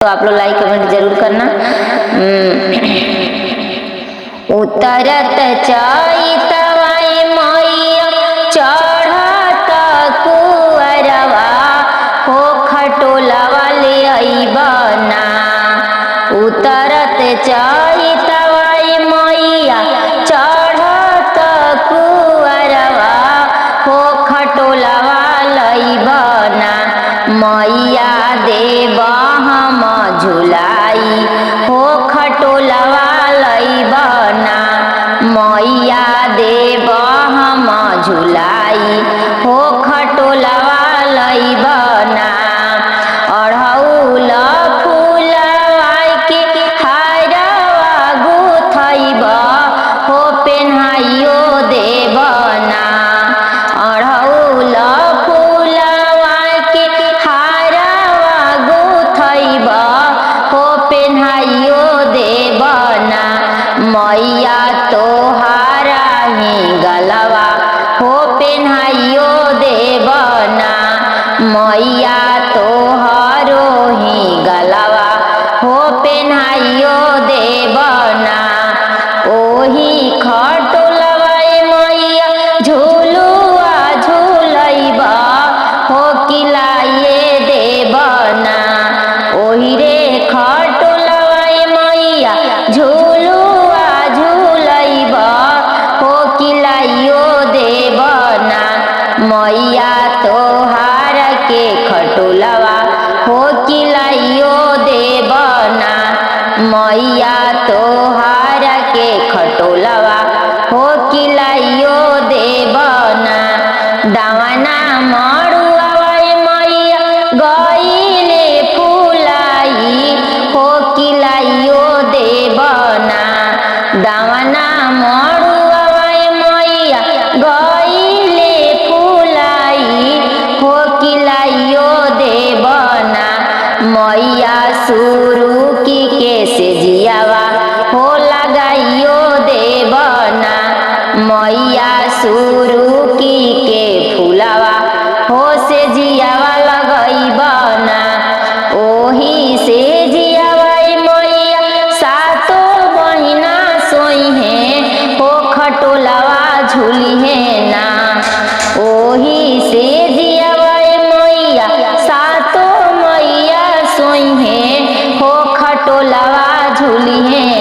तो आप लोग लाइक कमेंट जरूर करना। उतरत चैतवाई मैया चढ़त कुअरवा हो खटोलवा ले अइबना। उतरत चैतवाई मैया चढ़त कुअरवा हो खटोलवा लइबना। मैया देव हम झुलाई हो खटोलवा लइबना। मैया देव हम झुलाई हो खटोलवा लइबना। अढ़ौल फूलवा के हारवा गुथइब हो पेन्हाइयो देबना। अढ़ौल फूलवा के हारवा गुथइब हो पेन्हाइयो देबना। मैया तोहारा ही गलवा हो पेन्हाइयो देबना। मैया तोहारो ही गलवा हो पेन्हाइयो देबना। ओही खटोलवा मैया झुलुआ झुलइब हो किलाइए देबना। ओही रे खटोलवा मैया झुलुआ झुलइब हो किलाइयो देबना। मैया तोहार के खटोलवा हो किलाइयो देबना। मैया तोहार के खटोलवा हो किलाइयो देबना। दावना मड़ुआ मैया गइले फुलाई हो किलाइयो देबना। दावना मड़ुआ मैया गइले फुलाई हो किलाइयो देबना। मैया सुरु की के से जियावा हो लगाइयो देबना। मैया सुरु की के फुलावा हो से जियावा लगइबना। ओही से जियावा मैया सातो बहिना सोइहे हो खटोलवा झुलिहे ना। ओही से जियावा मैया सातो मैया सोइहे हो खटोलवा झुलिहे